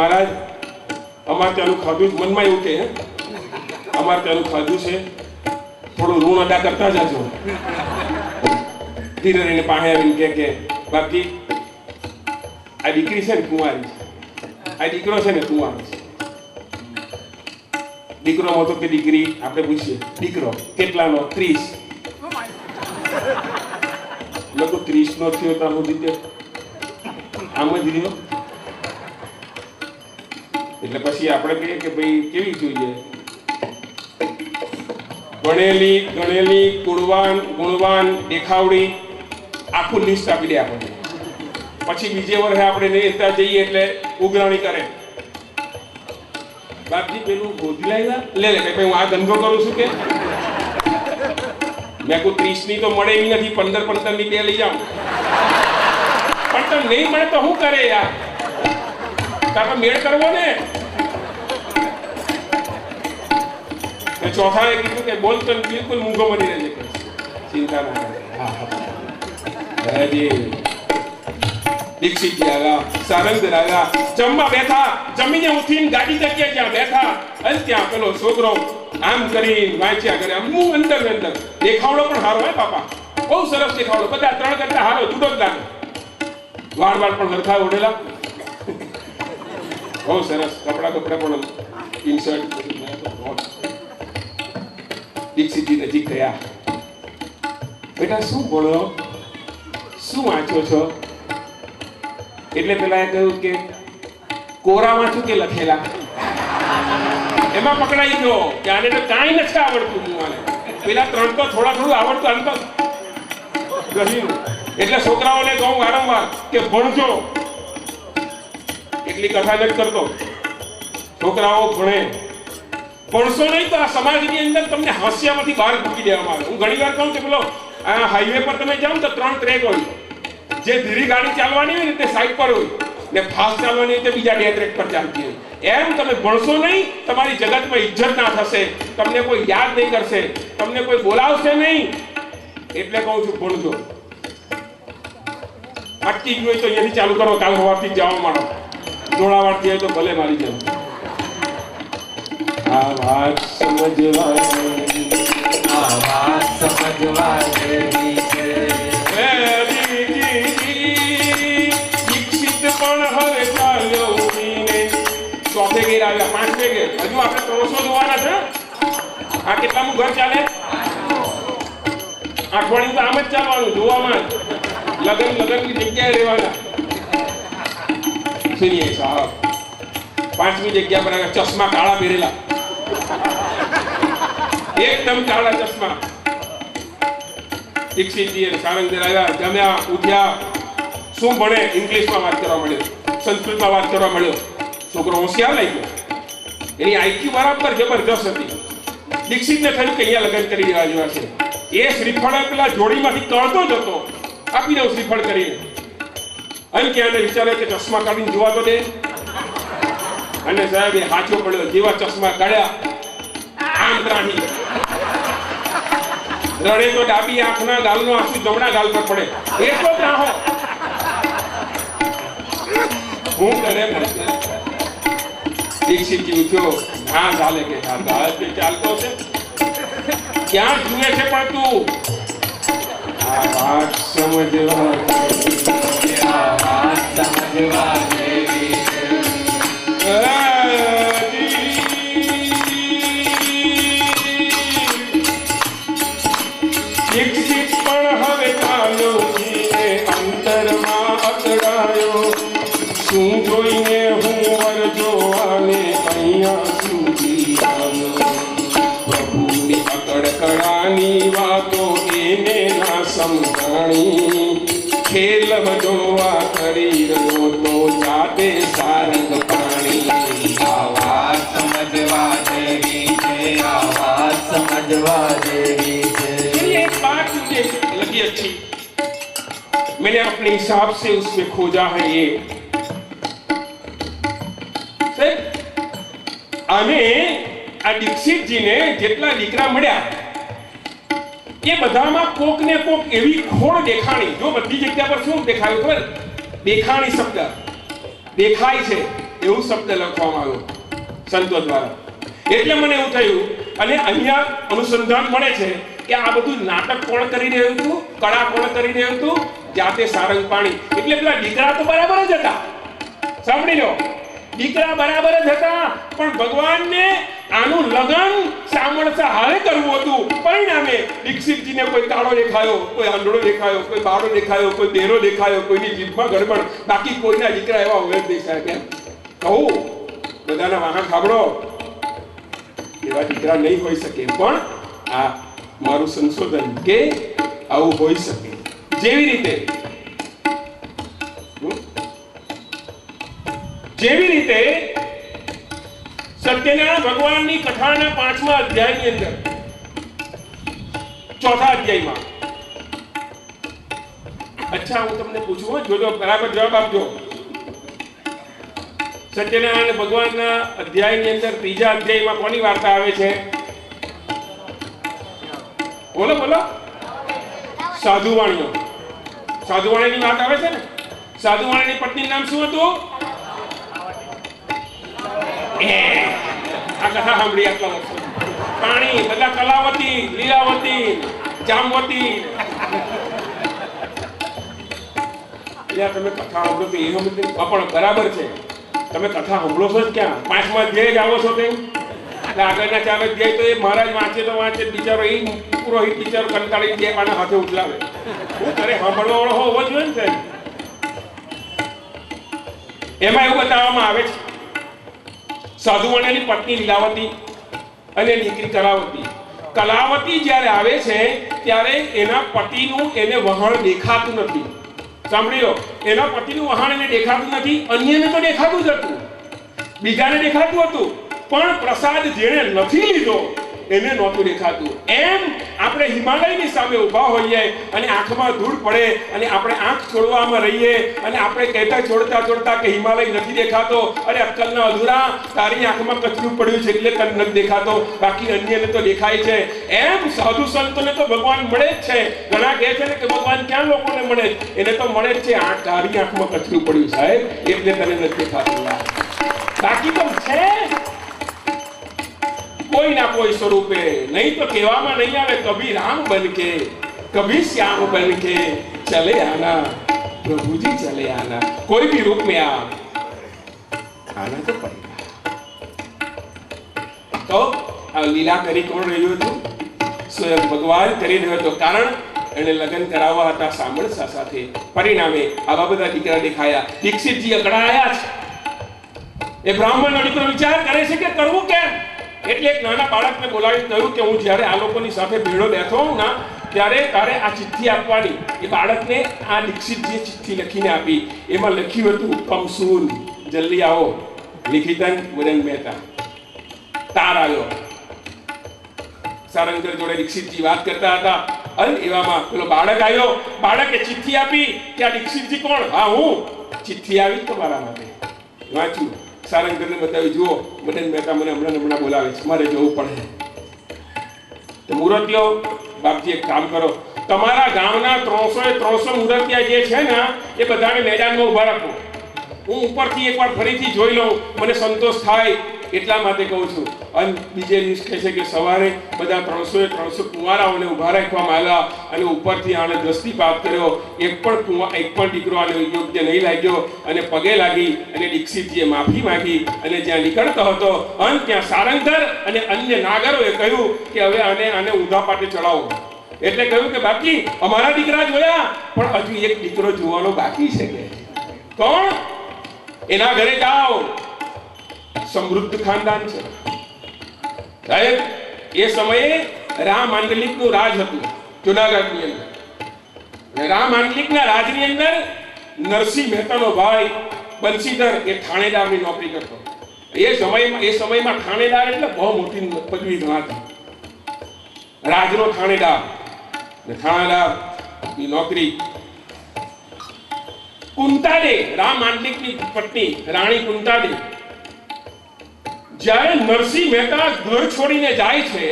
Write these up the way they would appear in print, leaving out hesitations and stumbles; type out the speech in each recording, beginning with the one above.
મહારાજ અમારે ત્યાંનું ખાધું મનમાં એવું કે અમારે ત્યાંનું ખાધું છે, થોડું ઋણ અદા કરતા જજો. ધીરે રહીને પાસે આવીને કે બાકી આ દીકરી છે ને કુંવારી છે, આ દીકરો છે ને કુંવારો છે. દીકરો હતો કે દીકરી? આપણે પૂછીએ દીકરો કેટલાનો? 30. લોકો 30 નો થયો ત્યાં સુધી આમ જ રહ્યો. એટલે પછી આપણે કહીએ કે ભાઈ કેવી જોઈએ? ભણેલી ગણેલી કુળવાન ગુણવાન દેખાવડી આખું લિસ્ટ આપી દે આપણને. પછી બીજે વર્ષે આપણે નેતા જઈએ એટલે ઉઘરાણી કરે. બાપજી પેલું ગોધી લાવ્યા લે કે ભાઈ હું આ ધંધો કરું છું કે મેં કોઈ 30 ની તો મળે એવી નથી, 15 ની 2 લઈ જાઉં. પણ તો નહીં મળે તો શું કરે યાર? તારે મેળ કરવો ને. ચોથાએ કીધું કે બોલ તો બિલકુલ મૂંગો મળી રહેજે, ચિંતા ના કરે. દીક્ષિત આવ્યા, સારંગધર આવ્યા, જમવા બેઠા. જમીને ઉઠીને ગાડી જગ્યાએ જ્યાં બેઠા અને ત્યાં પેલો છોકરો આમ કરી વાંચ્યા કરે. હું અંદર દેખાવડો પણ સારો હોય બાપા, બહુ સરસ દેખાવડો. બધા 3 કરતા સારો, જુદો જ લાગે. વાળ પણ હરખા ઓઢેલા, બહુ સરસ કપડા પણ ઇન્સર્ટ. દીક્ષિતજી નજીક ગયા. બેટા શું ભણો, શું વાંચો છો? એટલે પેલા કહ્યું કે કોરા વાંચું કે લખેલા. એમાં પકડાઈ ગયો કે આને તો કાંઈ નથી આવડતું. પેલા 3 તો થોડું આવડતું, આમ તો ગહીનું. એટલે છોકરાઓને કહું વારંવાર કે ભણજો. એટલી કથા નથી કરતો, છોકરાઓ ભણે. ભણશો નહીં તો આ સમાજની અંદર તમને હાસ્યામાંથી બહાર મૂકી દેવામાં આવે. હું ઘણી વાર કહું કે પેલો આ હાઈવે પર તમે જાઓ તો 3 ટ્રેક હોય. જે ધીરી ગાડી ચાલવાની હોય ને તે સાઈડ પર હોય, ને ફાસ્ટ ચાલવાની હોય તે બીજા 2 ટ્રેક પર ચાલતી હોય. એમ તમે ભણશો નહીં, તમારી જગતમાં ઇજ્જત ના થશે, તમને કોઈ યાદ નહીં કરશે, તમને કોઈ બોલાવશે નહીં. એટલે કહું છું ભણજો. અટકી ગયું હોય તો અહીંયાથી ચાલુ કરો, કાલ સવારથી જવા માંડો. જોડાવાળથી હોય તો ભલે મારી જાવ. આ વાત સમજવા દીક્ષિત પણ હવે ચાલ્યો ઉડીને. ચોથે ઘેર આવ્યા, 5મે ઘેર. હજુ આપણે ત્રોસો જોવાના છે. આ કેટલામું ઘર ચાલે? અઠવાડિયું તો આમ જ ચાલવાનું, જોવામાં જ. લગનની જગ્યાએ રહેવાના. સુનિએ સાહેબ 5મી જગ્યા પર આવ્યા. ચશ્મા કાળા પહેરેલા, એકદમ કાળા ચશ્મા. દીક્ષિતજી સારંગધર આવ્યા, જમ્યા, ઉઠ્યા. શું ભણે? ઇંગ્લિશમાં વાત કરવા મળ્યો, સંસ્કૃતમાં વાત કરવા મળ્યો. છોકરો હોશિયાર લઈ ગયો. એની આઈક્યુ બરાબર જબરજસ્ત હતી. દીક્ષિતને થયું કે અહીંયા લગ્ન કરી દેવા જેવા છે. એ શ્રીફળ પેલા જોડીમાંથી તળતો જ હતો. આપી દઉં શ્રીફળ કરીને. અને ક્યાં વિચારે કે ચશ્મા કાઢીને જોવા તો દે. અને સાહેબ એ હાચો પડ્યો. જેવા ચશ્મા કાઢ્યા, આમ ત્રાહી રડે તો ડાબી આંખના ગાલનો આંસુ જમણા ગાલ પર પડે. એટલો ત્રાહો. હું કરે દીક્ષિતજી ઉઠ્યો. હા ચાલે કે ચાલતો છે. ક્યાં જુએ છે પણ તું? આ વાત સમજવા દીક્ષિત પણ હવે ચાલ્યો અંતરમાં અકળાયો. શું જોઈને હું વર જોવાને અહીંયા સુધી આવ્યો. પ્રભુની અકડકડાની વાતો એને ના સમજાણી. ખેલ જોવા કરી રહ્યો તો જાતે સારંગ પાણી. આ વાત સમજવા જેવી છે, આ વાત समझवा देवी से। एक बात मुझे लगी अच्छी, मैंने अपने हिसाब से उसमें खोजा है ये અને આ દીક્ષિતજીને જેટલા દીકરા મળ્યા એ બધામાં કોક ને કોક એવી ખોડ દેખાણી. જો બધી જગ્યા પર શું દેખાયું ખબર? દેખાણી શબ્દ દેખાય છે એવું શબ્દ લખવામાં આવ્યો સંતો દ્વારા. એટલે મને એવું થયું, અને અહીંયા અનુસંધાન મળે છે કે આ બધું નાટક કોણ કરી રહ્યું હતું, કળા કોણ કરી રહ્યું હતું? જાતે સારંગપાણી. એટલે પેલા દીકરા તો બરાબર જ હતા, સાંભળી લો, દીકરા બરાબર જ હતા, પણ ભગવાનને આનું લગન સામળસા હારે કરવું હતું. પરિણામે દીક્ષિતજીને કોઈ કાળો દેખાયો, કોઈ આંધળો દેખાયો, કોઈ બાળો દેખાયો, કોઈ બેરો દેખાયો, કોઈની જીભમાં ગડબડ, બાકી કોઈના દીકરા એવા હોય જ નહીં સાહેબ. એમ કહું બધાના વાહા ખાબડો, એવા દીકરા નહીં હોઈ શકે. પણ આ મારું સંશોધન કે આવું હોઈ શકે. જેવી રીતે સત્યનારાયણ ભગવાનની કથાના 5મા અધ્યાયની અંદર, 4થા અધ્યાયમાં, અચ્છા હું તમને પૂછું, જોજો બરાબર જવાબ આપજો. સત્યનારાયણ ભગવાનના અધ્યાયની અંદર 3જા અધ્યાયમાં કોની વાર્તા આવે છે? બોલો બોલો. સાધુવાણીઓ. સાધુવાણીની વાત આવે છે ને. સાધુવાણીની પત્નીનું નામ શું હતું? આ કથા સાંભળી આટલા વર્ષો. પાણી બધા કલાવતી, લીલાવતી, જામવતી. તમે કથા સાંભળો તો એ સમજ પણ બરાબર છે. તમે કથા સાંભળો છો જ ક્યાં? 5મા અધ્યાય જ આવો છો તેમ. આગળના 4 અધ્યાય તો એ મહારાજ વાંચે તો વાંચે, બિચારો એ પુરોહિત બિચારો કંટાળી બે પાના હાથે ઉઠલાવે. શું કરે? સાંભળવા વાળો હોવો જોઈએ ને સાહેબ. એમાં એવું બતાવવામાં આવે છે, સાધુવાણીની પત્ની લીલાવતી અને દીકરી કલાવતી. કલાવતી જ્યારે આવે છે ત્યારે એના પતિનું એને વહાણ દેખાતું નથી. સાંભળી લો, એના પતિનું વહાણ એને દેખાતું નથી. અન્યને તો દેખાતું જ હતું, બીજાને દેખાતું હતું, પણ પ્રસાદ જેણે નથી લીધો એને નહોતું દેખાતું. એમ આપણે હિમાલયની સામે ઊભા હોઈએ અને આંખમાં ધૂળ પડે અને આપણે આંખ છોડવામાં રહીએ અને આપણે કહેતા છોડતા છોડતા કે હિમાલય નથી દેખાતો, અરે અક્કલના અધૂરા, તારી આંખમાં કચરું પડ્યું છે એટલે તને નથી દેખાતો, બાકી અન્યને તો દેખાય છે. એમ સાધુ સંતોને તો ભગવાન મળે જ છે. ઘણા કહે છે ને કે ભગવાન ક્યાં લોકોને મળે? એને તો મળે જ છે. તારી આંખમાં કચરું પડ્યું સાહેબ એટલે તને નથી દેખાતું. બાકી તો છે કોઈ ના કોઈ સ્વરૂપે. નહીં તો કહેવામાં નહીં આવે, કભી રામ બન કે કભી શ્યામ બન કે ચલે આના, પ્રભુજી ચલે આના. કોઈ भी रूप में आना तो पड़ेगा. તો આ લીલા કરી કોણ રહ્યું હતું? સ્વયં ભગવાન કરી રહ્યો હતો. કારણ એને લગ્ન કરાવવા હતા સામળસા સાથે. પરિણામે આવા બધા દીકરા દેખાયા. દીક્ષિતજી અકળાયા છે. એ બ્રાહ્મણનો દીકરો વિચાર કરે છે કે કરવું કેમ. એટલે એક નાના બાળકને બોલાવી કહ્યું કે હું જ્યારે આ લોકોની સાથે ભેળો બેઠો હોઉં ના ત્યારે તારે આ ચિઠ્ઠી આપવાની. એ બાળકને આ દીક્ષિતજીએ ચિઠ્ઠી લખીને આપી. એમાં લખ્યું હતું, કમસૂન જલ્દી આવો, લિખિતન વરન મહેતા. તાર આવ્યો. સારંગર જોડે દીક્ષિતજી વાત કરતા હતા અને એવામાં પેલો બાળક આવ્યો. બાળકે ચિઠ્ઠી આપી કે આ દીક્ષિતજી કોણ? હા હું. ચિઠ્ઠી આવી તમારા માટે. વાંચ્યું. સારંગરને બતાવી, જુઓ મદન મહેતા મને હમણાં બોલાવે છે, મારે જવું પડે. તો મૂર્તિઓ, બાપજી એક કામ કરો, તમારા ગામના 300 મૂર્તિયા જે છે ને એ બધાને મેદાનમાં ઊભા રાખો. હું ઉપરથી એકવાર ફરીથી જોઈ લઉં, મને સંતોષ થાય એટલા માટે કહું છું. અને બીજે દિવસ કહે છે કે સવારે બધા 300 કુંવારાઓને ઊભા રાખવામાં આવ્યા અને ઉપરથી આને દ્રષ્ટિપાત કર્યો. એક પણ દીકરો આને યોગ્ય નહીં લાગ્યો અને પગે લાગી અને દીક્ષિતજીએ માફી માંગી અને જ્યાં નીકળતો હતો અને ત્યાં સારંગર અને અન્ય નાગરોએ કહ્યું કે હવે આને ઊંધા પાટે ચડાવો. એટલે કહ્યું કે બાકી અમારા દીકરા જોયા પણ હજુ એક દીકરો જોવાનો બાકી છે. કે કોણ? એના ઘરે જાઓ. સમૃદ્ધ ખાનદાન છે સાહેબ. એ સમયે રામ માંડલિકનું રાજ હતું જુનાગઢની અંદર. રામ માંડલિકના રાજની અંદર નરસિંહ મહેતાનો ભાઈ બંસીધર એ થાણેદારની નોકરી કરતો. એ સમયમાં થાણેદાર એટલે બહુ મોટી પદવી ગણાતી. રાજનો થાણેદાર ની નોકરી. કુંતાડે, રામ માંડલિકની પત્ની રાણી કુંતાડે, જ્યારે નરસિંહ મહેતા ઘર છોડીને જાય છે,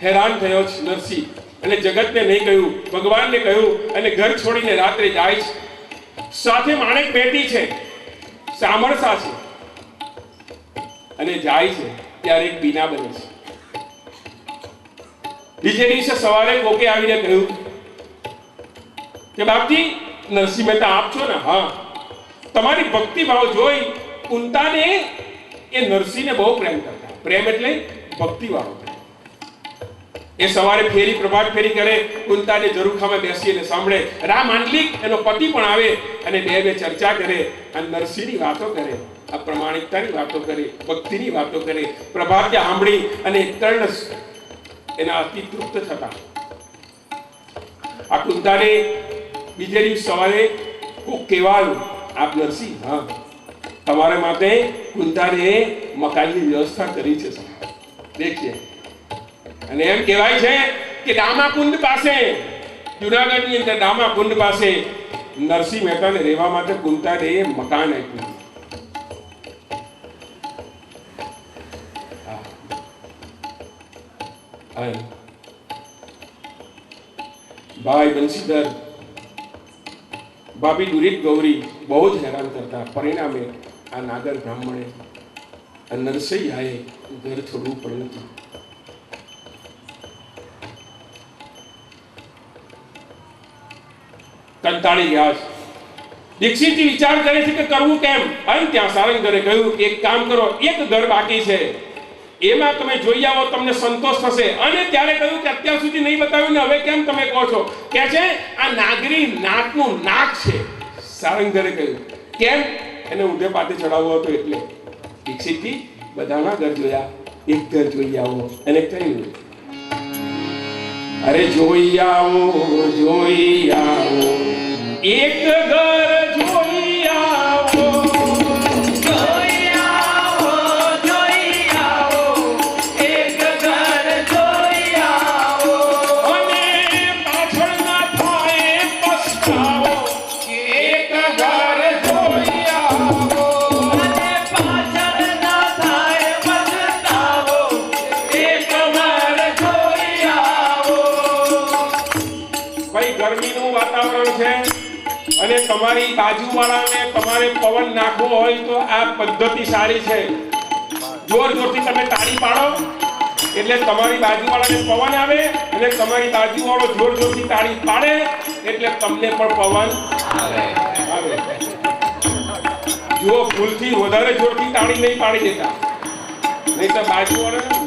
હેરાન થયો છે નરસિંહ અને જગતને નહીં કહ્યું, ભગવાનને કહ્યું અને ઘર છોડીને રાત્રે જાય છે. સાથે માણેક બેટી છે. ચામરસા છે અને જાય છે ત્યારે એક બીના બને છે. બીજે દિવસે સવારે કોકે આવીને કહ્યું કે બાપજી, નરસિંહ મહેતા આપ છો ને? હા. તમારી ભક્તિ ભાવ જોઈ કુંતાને એ નરસિંહને બહુ પ્રેમ કરતા. પ્રેમ એટલે ભક્તિ વાળો. એ સવારે ફેરી, પ્રભાત ફેરી કરે, કુંતાને ઝરૂખામાં બેસીને સાંભળે. રા માંડલિક એનો પતિ પણ આવે અને બે ચર્ચા કરે અને નરસિંહની વાતો કરે, આ પ્રમાણિકતાની વાતો કરે, ભક્તિની વાતો કરે. પ્રભાતે સાંભળી અને કર્ણ એના અતિ તૃપ્ત થતા. આ કુંતાને બીજે દિવસ સવારે કોક કહેવાયું, આપ નરસિંહ, હા, તમારા માટે કુંતાને મકાનની વ્યવસ્થા કરી છે સાહેબ, દેખીએ. અને એમ કહેવાય છે કે દામાકુંડ પાસે, જુનાગઢની અંદર દામાકુંડ પાસે નરસિંહ મહેતાને રહેવા માટે કુંતાને મકાન આપ્યું. ભાઈ બંસીધર, ભાભી દુરિત ગૌરી બહુ જ હેરાન કરતા. પરિણામે આ નાગર બ્રાહ્મણે નરસૈયાએ ઘર છોડવું પડ્યું હતું. કંટાળી ગયા. દીક્ષિતજી વિચાર કરે છે કે કરવું કેમ. અને ત્યાં સારંગધરે કહ્યું કે એક કામ કરો, એક ઘર બાકી છે, એમાં તમે જોઈ આવો, તમને સંતોષ થશે. અને ત્યારે કહ્યું કે અત્યાર સુધી નહીં બતાવ્યું ને હવે કેમ તમે કહો છો? કે છે આ નાગરી નાકનું નાક છે. સારંગધરે કહ્યું કેમ? એને ઊંધે પાતે ચડાવવો હતો એટલે. દીક્ષિતજી બધાના ઘર જોયા, એક ઘર જોઈ આવો. અને કહ્યું, અરે જોઈ આવો, જોઈ આવો, એક ઘર જોઈ આવો, જોઈ આવો, જોઈ આવો, એક ઘર જોઈ આવો. અને પાછળ ના થાય પસ્તાવો, એક ઘર જોઈ આવો. અને પાછળ ના થાય પસ્તાવો, એક ઘર જોઈ આવો. ભાઈ, ગરમીનું વાતાવરણ છે અને તમારી બાજુવાળાને તમારે પવન નાખવો હોય તો આ પદ્ધતિ સારી છે. જોર જોરથી તમે તાળી પાડો એટલે તમારી બાજુવાળાને પવન આવે, અને તમારી બાજુવાળો જોર જોરથી તાળી પાડે એટલે તમને પણ પવન આવે. જો ભૂલથી વધારે જોરથી તાળી નહીં પાડી દેતા, નહીં તો બાજુવાળાને